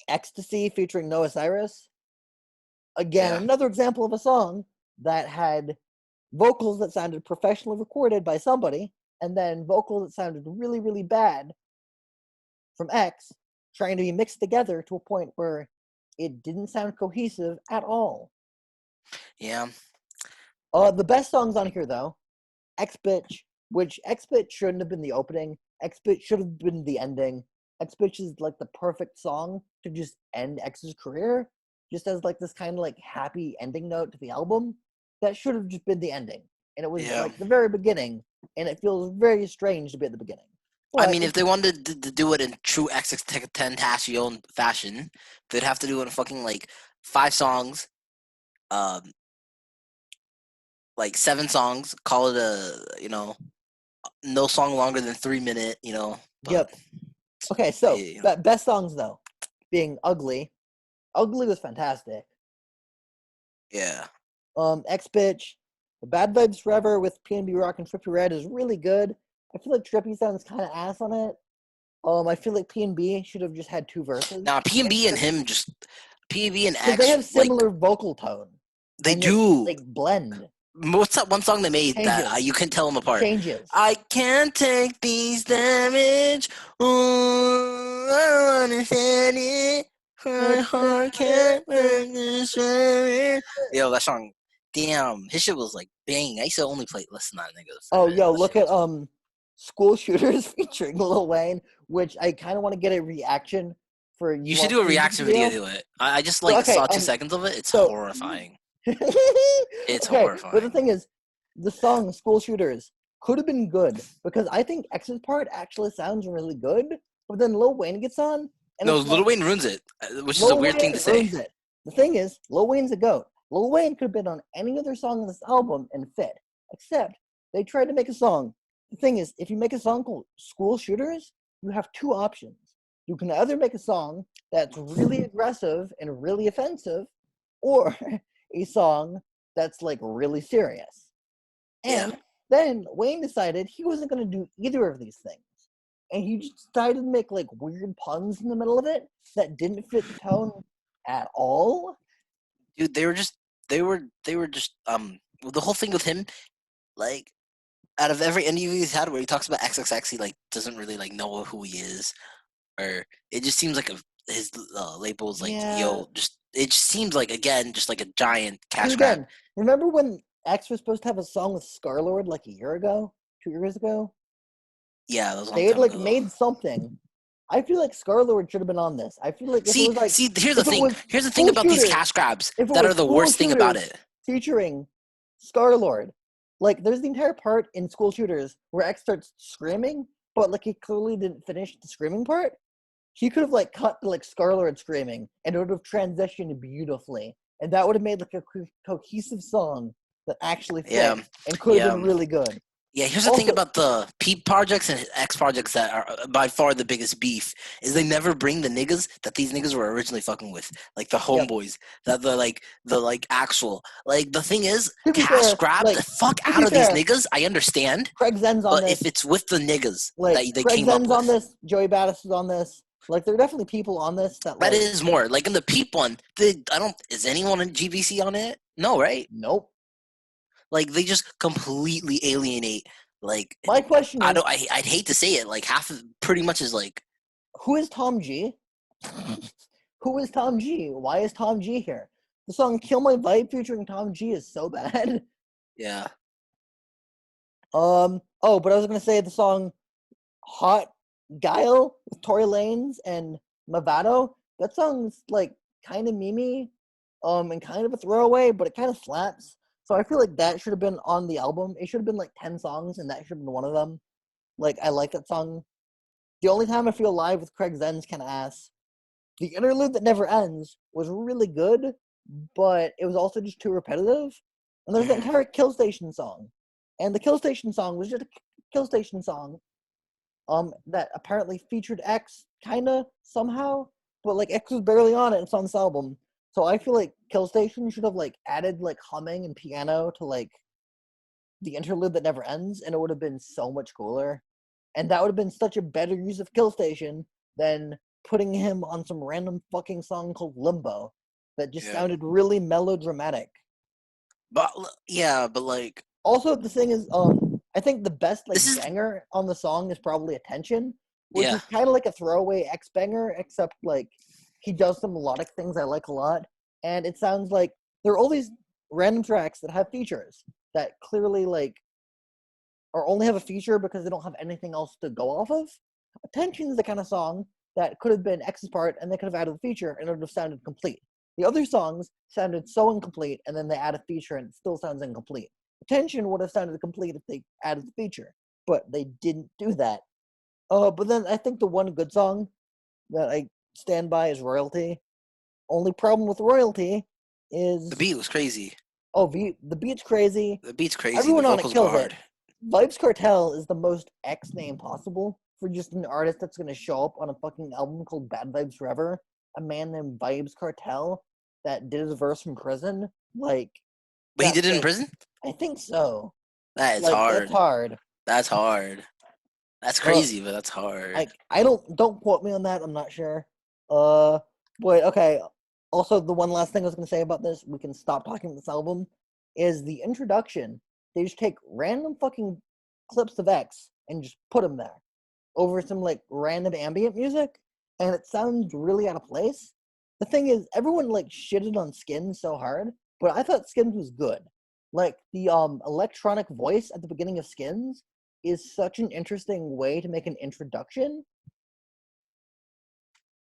Ecstasy featuring Noah Cyrus. Again, another example of a song that had vocals that sounded professionally recorded by somebody, and then vocals that sounded really, really bad from X, trying to be mixed together to a point where it didn't sound cohesive at all. Yeah. The best songs on here, though, X Bitch, which X Bitch shouldn't have been the opening. X Bitch should have been the ending. X Bitch is like the perfect song to just end X's career, just as like this kind of like happy ending note to the album. That should have just been the ending, and it was like the very beginning, and it feels very strange to be at the beginning. But I mean, if they wanted to do it in true XXXTentacion fashion, they'd have to do it in fucking like 5 songs, like 7 songs. Call it no song longer than 3 minutes. But, yep. Okay, so best songs though, being Ugly. Ugly was fantastic. Yeah. X Bitch, Bad Vibes Forever with PNB Rock and Trippy Red is really good. I feel like Trippy sounds kind of ass on it. I feel like PNB should have just had 2 verses. Now PNB and him PNB and X, they have similar vocal tone. They do blend. What's that one song they made that you couldn't tell them apart? Changes. I can't take these damage. Oh, I don't understand it. My heart can't understand it. Yo, that song. Damn, his shit was like bang. I used to only listen to that nigga. Oh, yo, look at School Shooters featuring Lil Wayne, which I kind of want to get a reaction for. You should do a reaction video to it. I just saw 2 seconds of it. It's horrifying. It's horrifying. But the thing is, the song School Shooters could have been good because I think X's part actually sounds really good, but then Lil Wayne gets on. And Lil Wayne ruins it, which is a weird thing to say. The thing is, Lil Wayne's a goat. Lil Wayne could have been on any other song on this album and fit, except they tried to make a song. The thing is, if you make a song called School Shooters, you have 2 options. You can either make a song that's really aggressive and really offensive, or a song that's like really serious. And then Wayne decided he wasn't going to do either of these things. And he just decided to make like weird puns in the middle of it that didn't fit the tone at all. Dude, they were just the whole thing with him, like, out of every interview he's had where he talks about XXX, he like doesn't really like know who he is, or it just seems like his label is like, it just seems like, again, just like a giant cash grab. Remember when X was supposed to have a song with Scarlord like a year ago, 2 years ago? Yeah, that was they had like made something. I feel like Scarlord should have been on this. I feel like here's the thing. Here's the thing about these cash grabs that are the worst thing about it. Featuring Scarlord, like there's the entire part in School Shooters where X starts screaming, but like he clearly didn't finish the screaming part. He could have like cut to like Scarlord screaming, and it would have transitioned beautifully, and that would have made like a cohesive song that actually fit and could have been really good. Yeah, here's the thing about the Peep projects and X projects that are by far the biggest beef is they never bring the niggas that these niggas were originally fucking with, like the homeboys, that the actual, like, the thing is, cash grab the fuck out of these niggas. I understand, Craig Zen's on but this. if it's with the niggas like, that they Craig came Zen's up with, on this, Joey Badass is on this. Like, there are definitely people on this that is more like in the Peep one. Is anyone in GVC on it? No, right? Nope. Like, they just completely alienate. Like, my question is, I'd hate to say it. Like, half of pretty much is like, who is Tom G? Who is Tom G? Why is Tom G here? The song "Kill My Vibe" featuring Tom G is so bad. Yeah. But I was gonna say the song "Hot Guile" with Tory Lanez and Mavado. That song's like kind of memey. and kind of a throwaway, but it kind of slaps. So I feel like that should have been on the album. It should have been like 10 songs, and that should have been one of them. Like, I like that song. The only time I feel live with Craig Zen's kind of ass. The interlude that never ends was really good, but it was also just too repetitive. And there's the entire Kill Station song, and the Kill Station song was just a Kill Station song. That apparently featured X, kinda somehow, but like X was barely on it. It's on this album, so I feel like Kill Station should have like added like humming and piano to like the interlude that never ends, and it would have been so much cooler. And that would have been such a better use of Kill Station than putting him on some random fucking song called Limbo that just sounded really melodramatic. But like also the thing is, I think the best like banger on the song is probably Attention, which is kind of like a throwaway X banger, except like he does some melodic things I like a lot, and it sounds like there are all these random tracks that have features that clearly like or only have a feature because they don't have anything else to go off of. Attention is the kind of song that could have been X's part and they could have added a feature and it would have sounded complete. The other songs sounded so incomplete and then they add a feature and it still sounds incomplete. Attention would have sounded complete if they added the feature, but they didn't do that. But then I think the one good song that I stand by is Royalty. Only problem with Royalty is the beat was crazy. Oh, the beat's crazy. The beat's crazy. Everyone the on it kills it. Vibes Cartel is the most X name possible for just an artist that's going to show up on a fucking album called Bad Vibes Forever. A man named Vibes Cartel that did his verse from prison. Like, but he did it in prison? I think so. That is hard. That's hard. That's hard. That's crazy, but that's hard. I don't quote me on that. I'm not sure. But okay. Also, the one last thing I was going to say about this, we can stop talking about this album, is the introduction. They just take random fucking clips of X and just put them there over some like random ambient music, and it sounds really out of place. The thing is, everyone like shitted on Skins so hard, but I thought Skins was good. Like the electronic voice at the beginning of Skins is such an interesting way to make an introduction.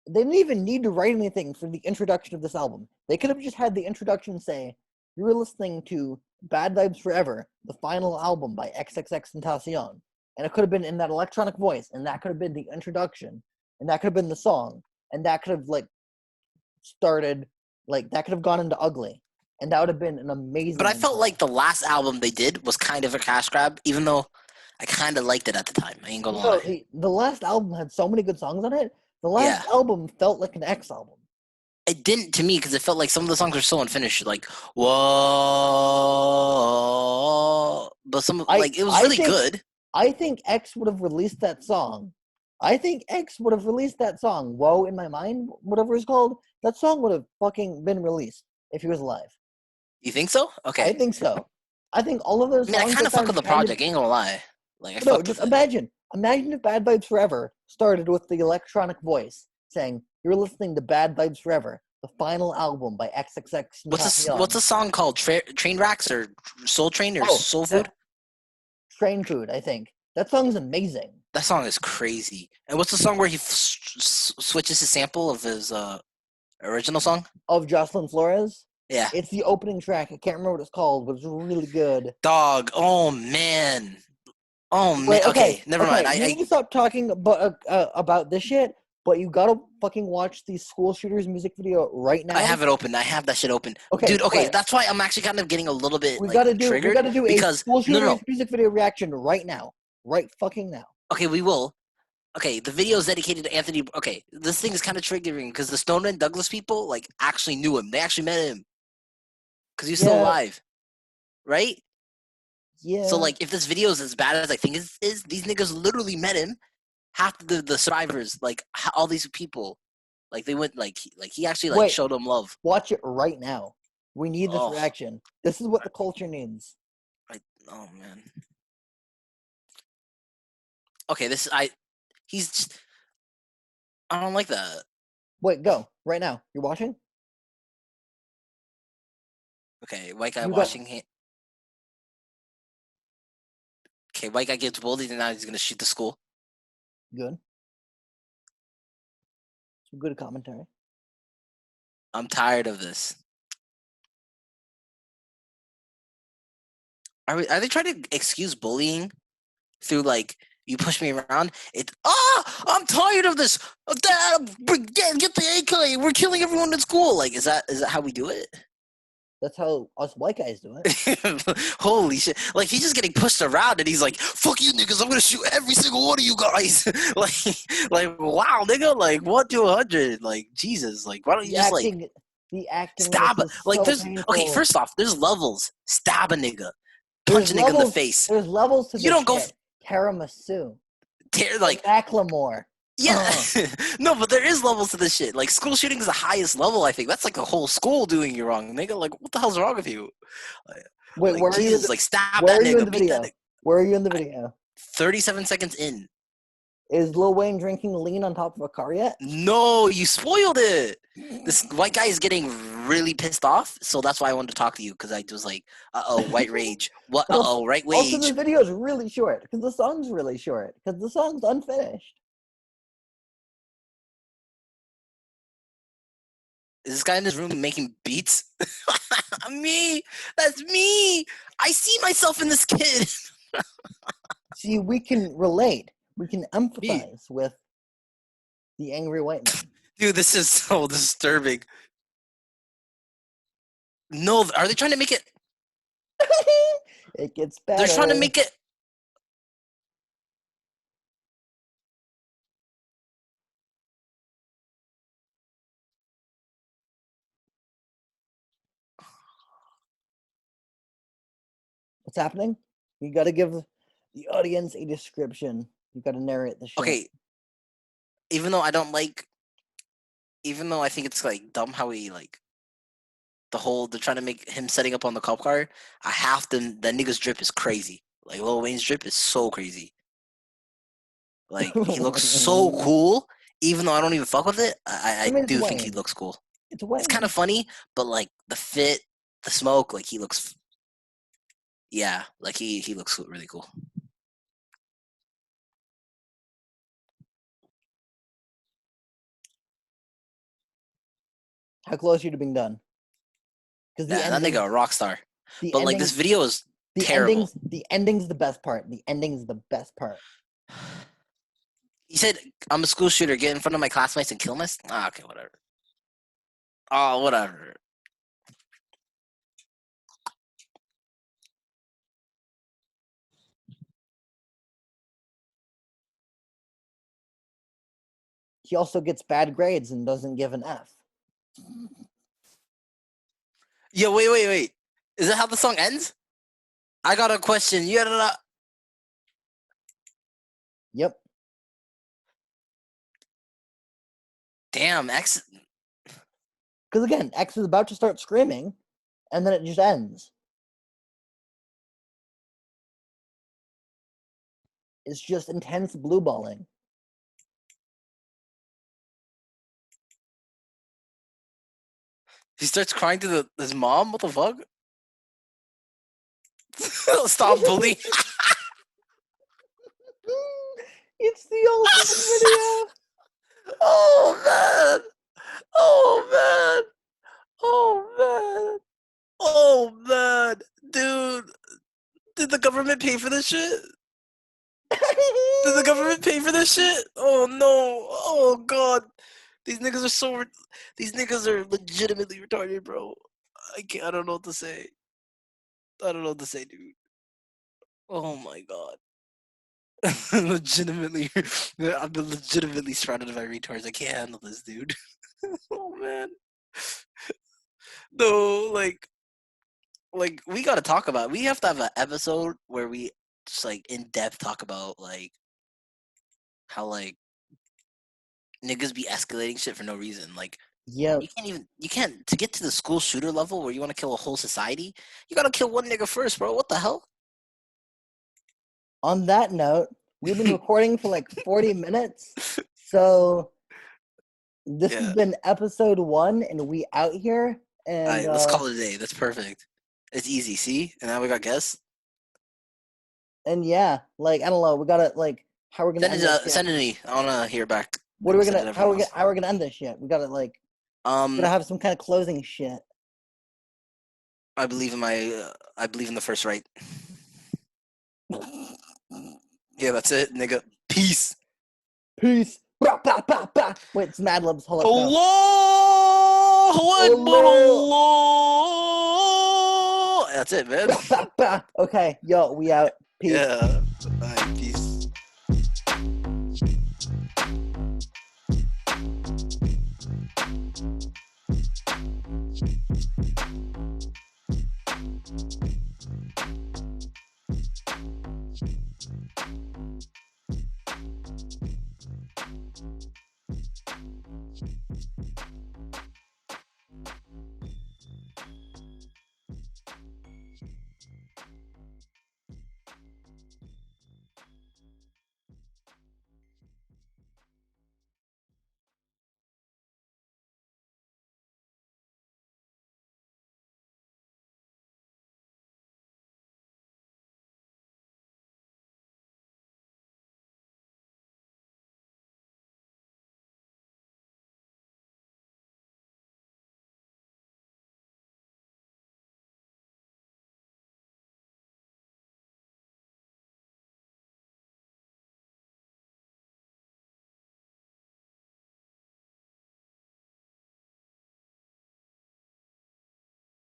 They didn't even need to write anything for the introduction of this album. They could have just had the introduction say, "You're listening to Bad Vibes Forever, the final album by XXXTentacion." And it could have been in that electronic voice, and that could have been the introduction, and that could have been the song, and that could have like started, like that could have gone into Ugly, and that would have been an amazing. But I felt like the last album they did was kind of a cash grab, even though I kind of liked it at the time. I ain't gonna lie. The last album had so many good songs on it. The last album felt like an X album. It didn't to me because it felt like some of the songs were so unfinished. Like, whoa. But it was really good. I think X would have released that song. Whoa, in my mind, whatever it's called. That song would have fucking been released if he was alive. You think so? Okay. I think so. I think all of those songs. I kind of fuck with the project, ain't gonna lie. Like, imagine if Bad Vibes Forever started with the electronic voice saying, "You're listening to Bad Vibes Forever, the final album by XXX." What's a song called? Train Racks or Soul Train or Soul Food? Train Food, I think. That song's amazing. That song is crazy. And what's the song where he switches his sample of his original song? Of Jocelyn Flores? Yeah. It's the opening track. I can't remember what it's called, but it's really good. Dog. Oh, man. Oh, man. Wait, okay, never mind. You need to stop talking about this shit, but you gotta fucking watch the School Shooters music video right now. I have it open. I have that shit open. Okay, dude, okay, that's why I'm actually kind of getting a little bit triggered. We gotta do a School Shooters music video reaction right now. Right fucking now. Okay, we will. Okay, the video is dedicated to Anthony. Okay, this thing is kind of triggering because the Stoneman Douglas people, like, actually knew him. They actually met him. Because he's still alive. Right? Yeah. So, like, if this video is as bad as I think it is, these niggas literally met him. Half the survivors, like, all these people, like, they went, like he actually, showed them love. Watch it right now. We need this reaction. This is what the culture needs. Oh, man. Okay, he's just, I don't like that. Wait, go. Right now. You're watching? Okay, white guy watching him. Okay, white guy gets bullied and now he's gonna shoot the school. Good. Some good commentary. I'm tired of this. Are they trying to excuse bullying through like you push me around? I'm tired of this. Dad, get the AK. We're killing everyone in school. Like, is that how we do it? That's how us white guys do it. Holy shit! Like he's just getting pushed around, and he's like, "Fuck you, niggas! I'm gonna shoot every single one of you guys!" like, wow, nigga! Like, 1 to 100? Like, Jesus! Like, why don't you just like the acting stab? Like, so there's painful. okay. First off, there's levels. Stab a nigga, punch a nigga in the face. There's levels to this. You don't go tiramisu. Like Macklemore. Yeah, no, but there is levels to this shit. Like school shooting is the highest level. I think that's like a whole school doing you wrong, nigga. Like, what the hell's wrong with you? Wait, like, where Jesus, are you? Like, stab that nigga. Beat that nigga. Where are you in the video? 37 seconds in. Is Lil Wayne drinking lean on top of a car yet? No, you spoiled it. This white guy is getting really pissed off, so that's why I wanted to talk to you, because I was like, white rage. What? Right rage. Also, the video is really short, because the song's really short, because the song's unfinished. Is this guy in his room making beats? Me! That's me! I see myself in this kid! See, we can relate. We can empathize with the angry white man. Dude, this is so disturbing. No, are they trying to make it... It gets better. They're trying to make it... What's happening? You gotta give the audience a description. You gotta narrate the shit. Okay. Even though I don't like... Even though I think it's, like, dumb how he, like... They're trying to make him setting up on the cop car. That nigga's drip is crazy. Like, Lil Wayne's drip is so crazy. Like, he looks so cool. Even though I don't even fuck with it, I do think he looks cool. It's kind of funny, but, like, the fit, the smoke, like, he looks... Yeah, like, he looks really cool. How close are you to being done? Because that nigga a rock star. But like this video is terrible. The ending's the best part. The ending's the best part. He said, "I'm a school shooter. Get in front of my classmates and kill them." Ah, okay, whatever. Oh, whatever. He also gets bad grades and doesn't give an F. Yeah, wait. Is that how the song ends? I got a question. Yep. Damn, X. Because again, X is about to start screaming, and then it just ends. It's just intense blue balling. He starts crying to his mom? What the fuck? Stop bullying. It's the ultimate video. Oh man. Oh man. Dude. Did the government pay for this shit? Did the government pay for this shit? Oh no. Oh god. These niggas are legitimately retarded, bro. I don't know what to say. Dude. Oh my god. I'm legitimately surrounded by retards. I can't handle this, dude. Oh man. No, like we gotta talk about it. We have to have an episode where we just like in depth talk about like how like niggas be escalating shit for no reason. Like, yeah, you can't to get to the school shooter level where you want to kill a whole society. You gotta kill one nigga first, bro. What the hell? On that note, we've been recording for like 40 minutes, so this has been episode 1, and we out here. And all right, let's call it a day. That's perfect. It's easy. See, and now we got guests. And yeah, like I don't know, we gotta like how we're gonna send it to me. I wanna hear back. What are we gonna how we're gonna end this shit? We gotta like gotta have some kind of closing shit. I believe in the first right. Yeah, that's it, nigga. Peace. Peace. Bah, bah, bah, bah. Wait, it's Mad Lib's Holocaust. Allah. That's it, man. Bah, bah, bah. Okay, yo, we out. Peace. Yeah. Bye. Peace.